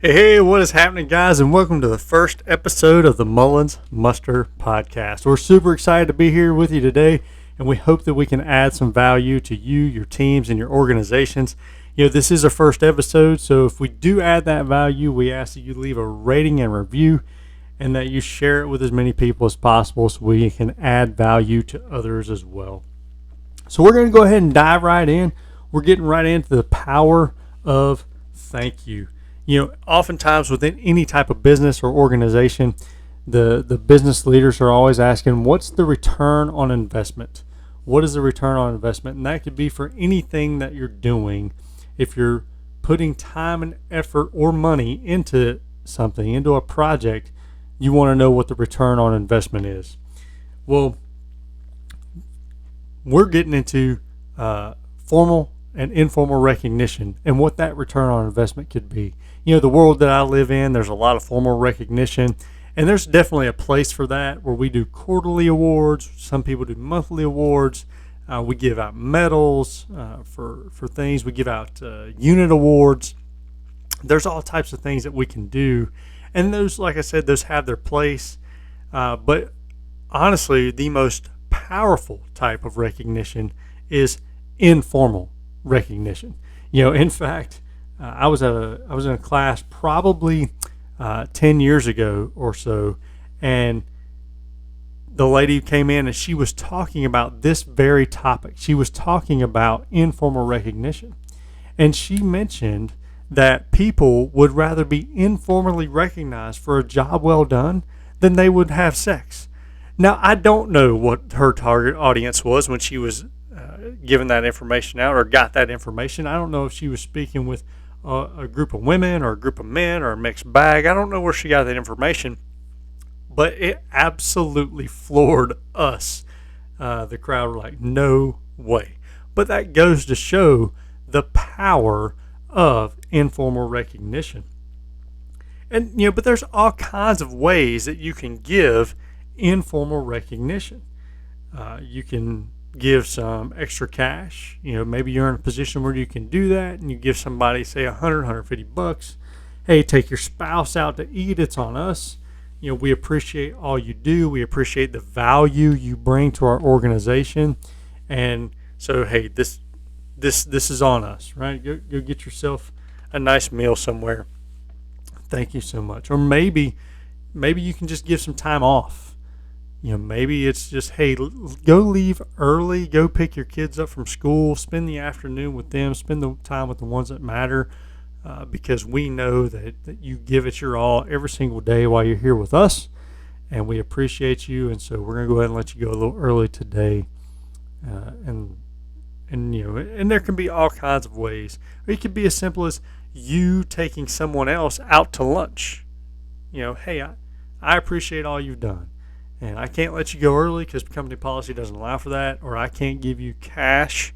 Hey, what is happening, guys, and welcome to the first episode of the Mullins Muster Podcast. We're super excited to be here with you today, and we hope that we can add some value to you, your teams, and your organizations. This is our first episode, so if we do add that value, we ask that you leave a rating and review and that you share it with as many people as possible so we can add value to others as well. So we're going to go ahead and dive right in. We're getting right into the power of thank you. Oftentimes within any type of business or organization, the business leaders are always asking, what's the return on investment? What is the return on investment? And that could be for anything that you're doing. If you're putting time and effort or money into something, into a project, you want to know what the return on investment is. Well, we're getting into formal and informal recognition and what that return on investment could be. The world that I live in, there's a lot of formal recognition, and there's definitely a place for that where we do quarterly awards. Some people do monthly awards. We give out medals for things. We give out unit awards. There's all types of things that we can do, and those, like I said, those have their place. But honestly, the most powerful type of recognition is informal recognition. In fact, I was in a class probably 10 years ago or so, and the lady came in and she was talking about this very topic. She was talking about informal recognition, and she mentioned that people would rather be informally recognized for a job well done than they would have sex. Now, I don't know what her target audience was when she was giving that information out or got that information. I don't know if she was speaking with a group of women or a group of men or a mixed bag. I don't know where she got that information, but it absolutely floored us. The crowd were like, no way. But that goes to show the power of informal recognition. And, but there's all kinds of ways that you can give informal recognition. You can give some extra cash. Maybe you're in a position where you can do that, and you give somebody, say, $150. Hey, take your spouse out to eat. It's on us. We appreciate all you do. We appreciate the value you bring to our organization, and so hey, this is on us, right? Go get yourself a nice meal somewhere. Thank you so much. Or maybe you can just give some time off. Maybe it's just, hey, go leave early, go pick your kids up from school, spend the afternoon with them, spend the time with the ones that matter, because we know that you give it your all every single day while you're here with us, and we appreciate you, and so we're going to go ahead and let you go a little early today. And there can be all kinds of ways. Or it could be as simple as you taking someone else out to lunch. Hey, I appreciate all you've done. And I can't let you go early because company policy doesn't allow for that, or I can't give you cash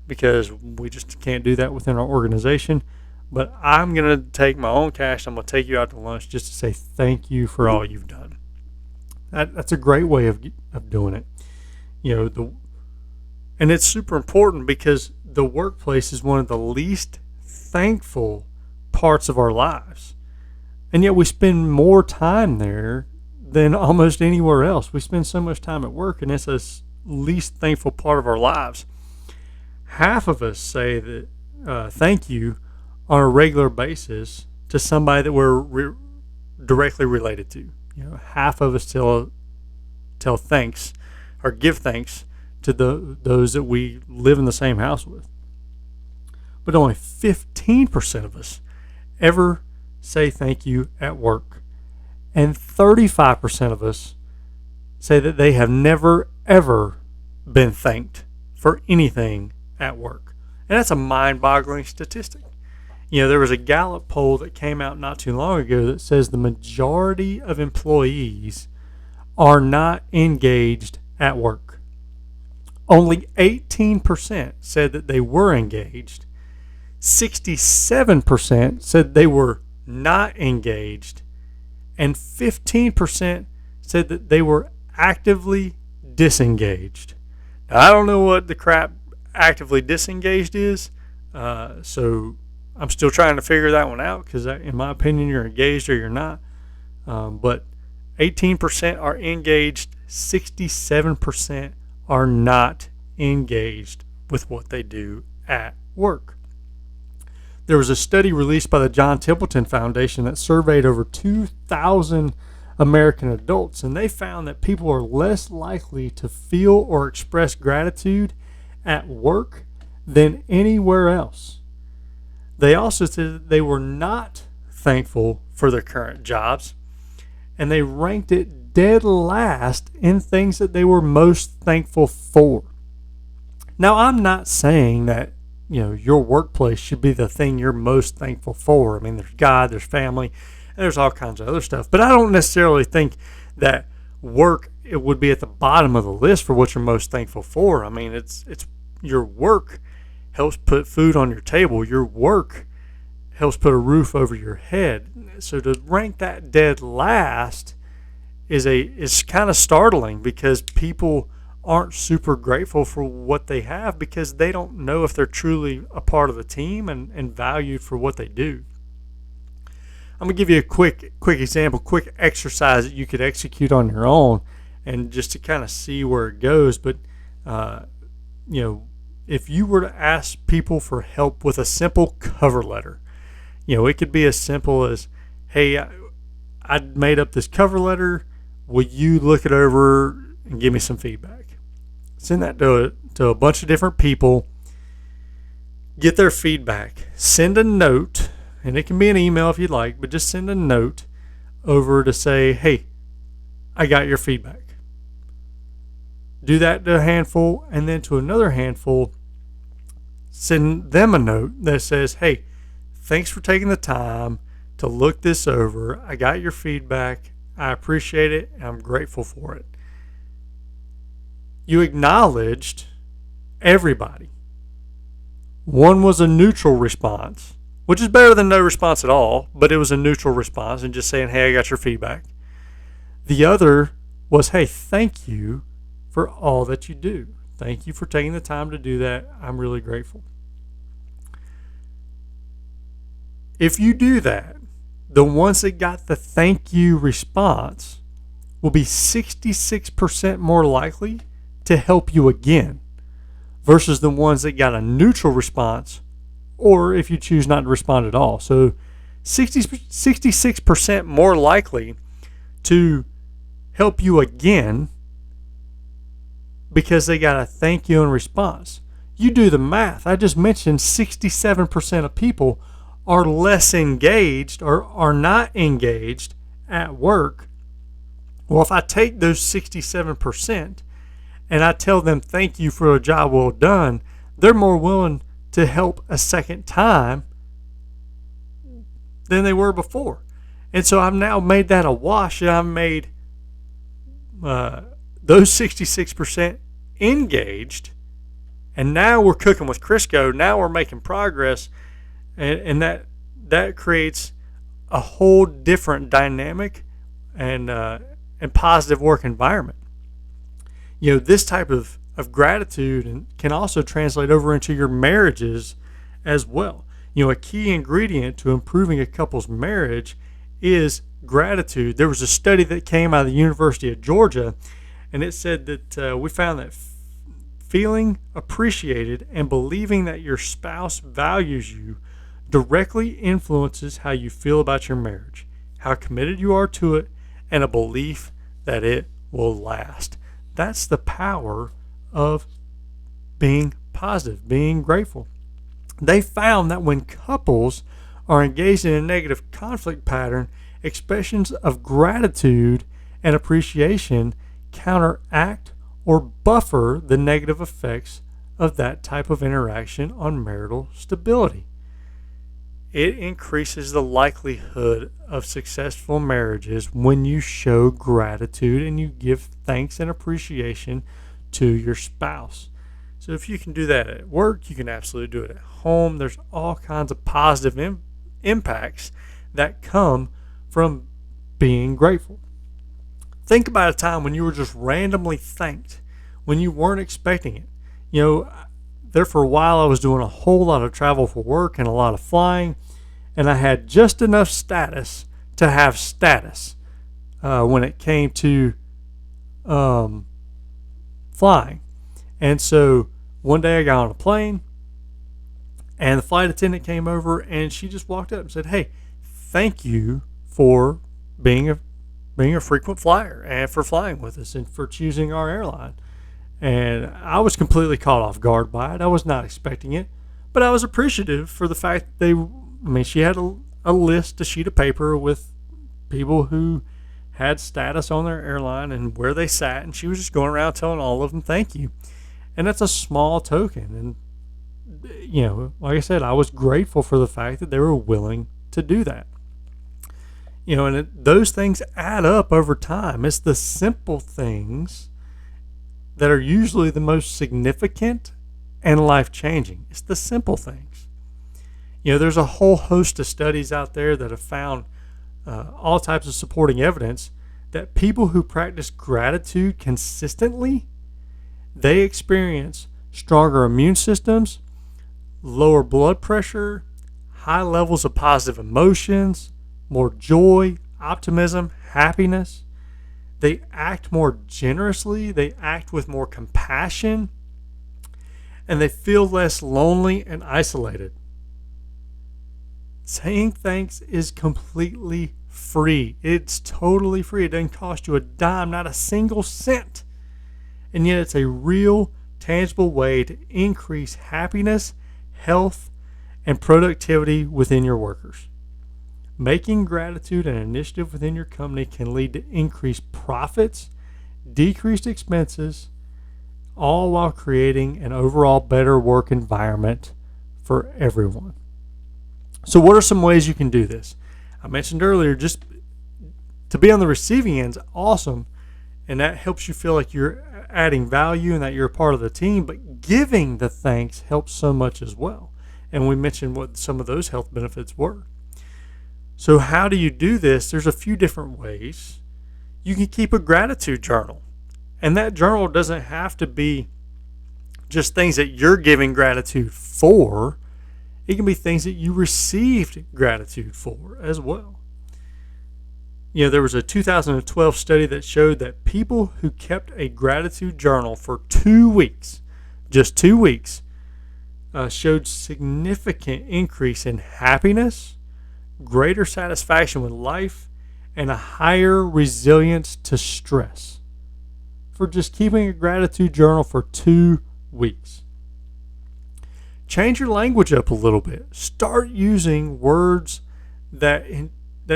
because we just can't do that within our organization. But I'm going to take my own cash. I'm going to take you out to lunch just to say thank you for all you've done. That's a great way of doing it. And it's super important because the workplace is one of the least thankful parts of our lives. And yet we spend more time there than almost anywhere else. We spend so much time at work, and it's the least thankful part of our lives. Half of us say that thank you on a regular basis to somebody that we're directly related to. Half of us tell thanks or give thanks to those that we live in the same house with. But only 15% of us ever say thank you at work. And 35% of us say that they have never, ever been thanked for anything at work. And that's a mind-boggling statistic. There was a Gallup poll that came out not too long ago that says the majority of employees are not engaged at work. Only 18% said that they were engaged. 67% said they were not engaged. And 15% said that they were actively disengaged. Now, I don't know what the crap actively disengaged is, so I'm still trying to figure that one out because, in my opinion, you're engaged or you're not. But 18% are engaged, 67% are not engaged with what they do at work. There was a study released by the John Templeton Foundation that surveyed over 2,000 American adults, and they found that people are less likely to feel or express gratitude at work than anywhere else. They also said that they were not thankful for their current jobs, and they ranked it dead last in things that they were most thankful for. Now, I'm not saying that your workplace should be the thing you're most thankful for. I mean, there's God, there's family, and there's all kinds of other stuff. But I don't necessarily think that work it would be at the bottom of the list for what you're most thankful for. I mean, it's your work helps put food on your table. Your work helps put a roof over your head. So to rank that dead last is kind of startling, because people aren't super grateful for what they have because they don't know if they're truly a part of the team and valued for what they do. I'm going to give you a quick example, quick exercise that you could execute on your own and just to kind of see where it goes. But, if you were to ask people for help with a simple cover letter, it could be as simple as, hey, I made up this cover letter. Will you look it over and give me some feedback? Send that to a bunch of different people. Get their feedback. Send a note, and it can be an email if you'd like, but just send a note over to say, hey, I got your feedback. Do that to a handful, and then to another handful, send them a note that says, hey, thanks for taking the time to look this over. I got your feedback. I appreciate it, and I'm grateful for it. You acknowledged everybody. One was a neutral response, which is better than no response at all, but it was a neutral response and just saying, hey, I got your feedback. The other was, hey, thank you for all that you do. Thank you for taking the time to do that. I'm really grateful. If you do that, the ones that got the thank you response will be 66% more likely to help you again versus the ones that got a neutral response, or if you choose not to respond at all. So 66% more likely to help you again because they got a thank you in response. You do the math. I just mentioned 67% of people are less engaged or are not engaged at work. Well, if I take those 67% and I tell them thank you for a job well done, they're more willing to help a second time than they were before. And so I've now made that a wash, and I've made those 66% engaged, and now we're cooking with Crisco. Now we're making progress, and that creates a whole different dynamic and positive work environment. This type of gratitude can also translate over into your marriages as well. A key ingredient to improving a couple's marriage is gratitude. There was a study that came out of the University of Georgia, and it said that we found that feeling appreciated and believing that your spouse values you directly influences how you feel about your marriage, how committed you are to it, and a belief that it will last. That's the power of being positive, being grateful. They found that when couples are engaged in a negative conflict pattern, expressions of gratitude and appreciation counteract or buffer the negative effects of that type of interaction on marital stability. It increases the likelihood of successful marriages when you show gratitude and you give thanks and appreciation to your spouse. So if you can do that at work, you can absolutely do it at home. There's all kinds of positive impacts that come from being grateful. Think about a time when you were just randomly thanked, when you weren't expecting it. there for a while, I was doing a whole lot of travel for work and a lot of flying, and I had just enough status to have status when it came to flying. And so one day I got on a plane, and the flight attendant came over, and she just walked up and said, "Hey, thank you for being a frequent flyer and for flying with us and for choosing our airline." And I was completely caught off guard by it. I was not expecting it, but I was appreciative for the fact that she had a list, a sheet of paper with people who had status on their airline and where they sat, and she was just going around telling all of them thank you. And that's a small token. And, like I said, I was grateful for the fact that they were willing to do that. Those things add up over time. It's the simple things that are usually the most significant and life-changing. It's the simple things. There's a whole host of studies out there that have found all types of supporting evidence that people who practice gratitude consistently, they experience stronger immune systems, lower blood pressure, high levels of positive emotions, more joy, optimism, happiness. They act more generously, they act with more compassion, and they feel less lonely and isolated. Saying thanks is completely free. It's totally free. It doesn't cost you a dime, not a single cent. And yet it's a real, tangible way to increase happiness, health, and productivity within your workers. Making gratitude an initiative within your company can lead to increased profits, decreased expenses, all while creating an overall better work environment for everyone. So what are some ways you can do this? I mentioned earlier, just to be on the receiving end is awesome, and that helps you feel like you're adding value and that you're a part of the team, but giving the thanks helps so much as well. And we mentioned what some of those health benefits were. So how do you do this? There's a few different ways. You can keep a gratitude journal, and that journal doesn't have to be just things that you're giving gratitude for. It can be things that you received gratitude for as well. There was a 2012 study that showed that people who kept a gratitude journal for 2 weeks, just 2 weeks, showed significant increase in happiness, greater satisfaction with life, and a higher resilience to stress for just keeping a gratitude journal for 2 weeks. Change your language up a little bit. Start using words that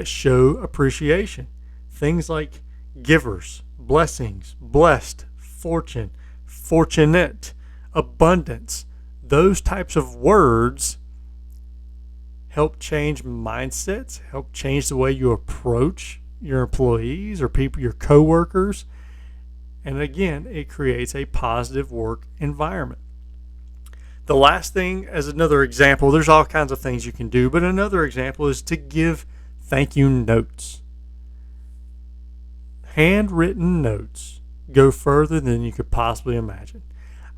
show appreciation. Things like givers, blessings, blessed, fortune, fortunate, abundance. Those types of words help change mindsets, help change the way you approach your employees or people, your coworkers. And again, it creates a positive work environment. The last thing, as another example, there's all kinds of things you can do, but another example is to give thank you notes. Handwritten notes go further than you could possibly imagine.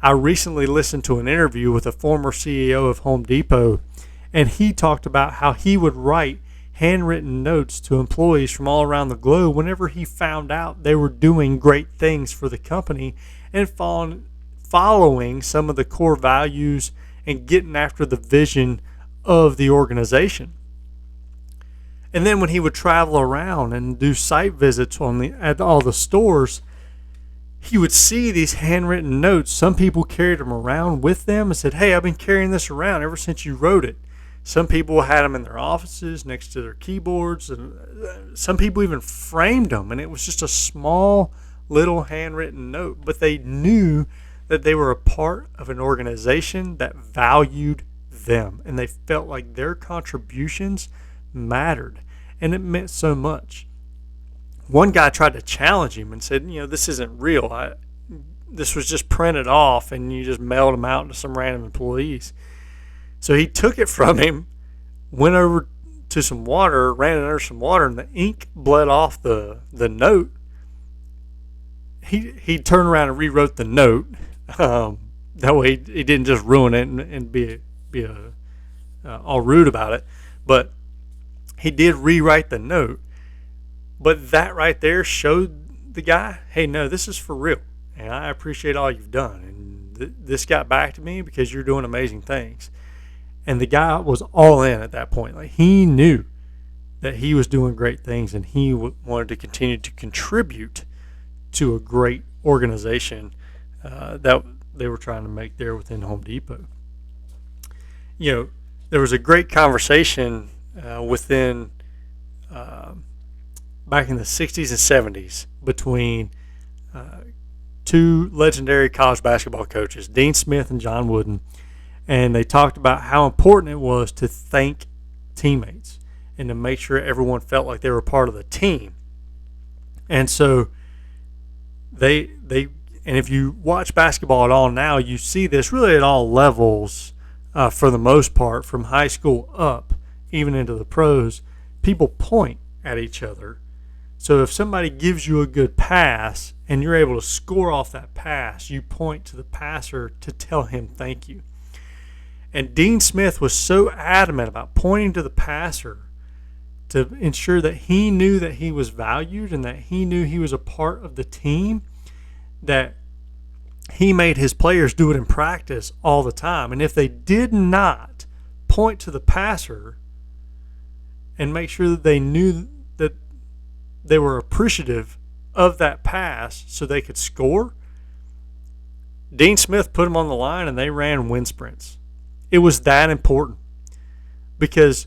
I recently listened to an interview with a former CEO of Home Depot, and he talked about how he would write handwritten notes to employees from all around the globe whenever he found out they were doing great things for the company and following some of the core values and getting after the vision of the organization. And then when he would travel around and do site visits at all the stores, he would see these handwritten notes. Some people carried them around with them and said, "Hey, I've been carrying this around ever since you wrote it." Some people had them in their offices next to their keyboards, and some people even framed them, and it was just a small little handwritten note, but they knew that they were a part of an organization that valued them, and they felt like their contributions mattered, and it meant so much. One guy tried to challenge him and said, "This isn't real. This was just printed off, and you just mailed them out to some random employees." So he took it from him, went over to some water, ran it under some water, and the ink bled off the note. He turned around and rewrote the note That way he didn't just ruin it and be all rude about it. But he did rewrite the note. But that right there showed the guy, hey, no, this is for real. And I appreciate all you've done. And this got back to me because you're doing amazing things. And the guy was all in at that point. Like, he knew that he was doing great things, and he wanted to continue to contribute to a great organization that they were trying to make there within Home Depot. You know, there was a great conversation within back in the 60s and 70s between two legendary college basketball coaches, Dean Smith and John Wooden, and they talked about how important it was to thank teammates and to make sure everyone felt like they were part of the team. And so and if you watch basketball at all now, you see this really at all levels for the most part, from high school up, even into the pros. People point at each other. So if somebody gives you a good pass and you're able to score off that pass, you point to the passer to tell him thank you. And Dean Smith was so adamant about pointing to the passer to ensure that he knew that he was valued and that he knew he was a part of the team, that he made his players do it in practice all the time. And if they did not point to the passer and make sure that they knew that they were appreciative of that pass so they could score, Dean Smith put them on the line and they ran wind sprints. It was that important because,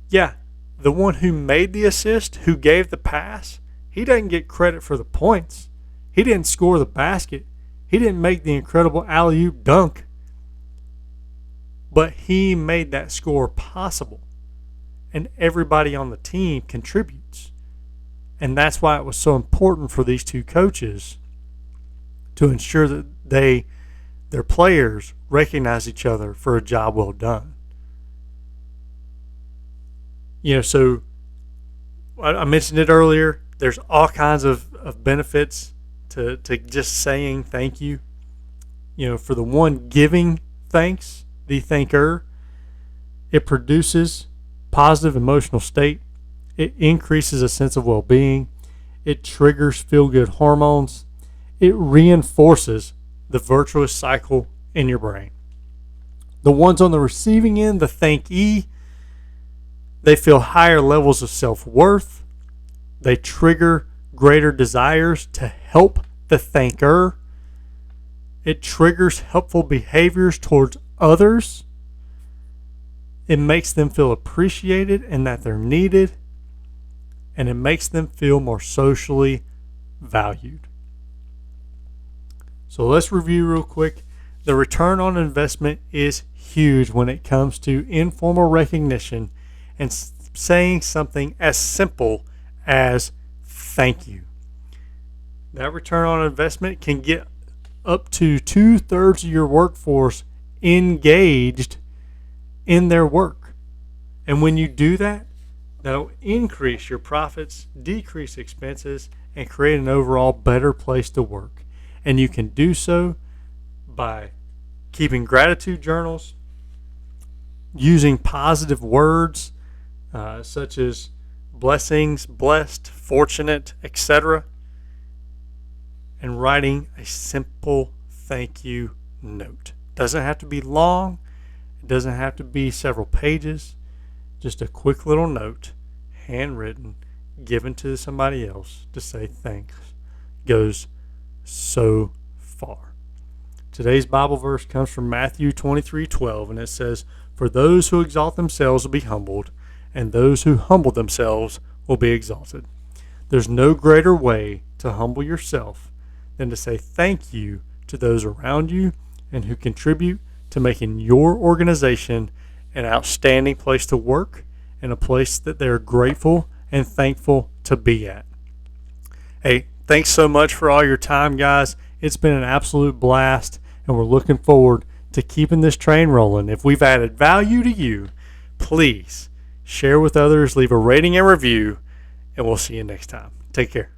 yeah, the one who made the assist, who gave the pass, he doesn't get credit for the points. He didn't score the basket. He didn't make the incredible alley-oop dunk. But he made that score possible. And everybody on the team contributes. And that's why it was so important for these two coaches to ensure that their players recognize each other for a job well done. You know, so I mentioned it earlier. There's all kinds of benefits to just saying thank you. You know, for the one giving thanks, the thanker, it produces positive emotional state. It increases a sense of well-being. It triggers feel-good hormones. It reinforces the virtuous cycle in your brain. The ones on the receiving end, the thankee, they feel higher levels of self-worth. They trigger greater desires to help the thanker. It triggers helpful behaviors towards others. It makes them feel appreciated and that they're needed. And it makes them feel more socially valued. So let's review real quick. The return on investment is huge when it comes to informal recognition and saying something as simple as thank you. That return on investment can get up to 2/3 of your workforce engaged in their work. And when you do that, that'll increase your profits, decrease expenses, and create an overall better place to work. And you can do so by keeping gratitude journals, using positive words such as blessings, blessed, fortunate, etc., and writing a simple thank you note. Doesn't have to be long. It doesn't have to be several pages. Just a quick little note, handwritten, given to somebody else to say thanks goes so far. Today's Bible verse comes from Matthew 23:12, and it says, "For those who exalt themselves will be humbled, and those who humble themselves will be exalted." There's no greater way to humble yourself than to say thank you to those around you and who contribute to making your organization an outstanding place to work and a place that they're grateful and thankful to be at. Hey, thanks so much for all your time, guys. It's been an absolute blast, and we're looking forward to keeping this train rolling. If we've added value to you, please share with others, leave a rating and review, and we'll see you next time. Take care.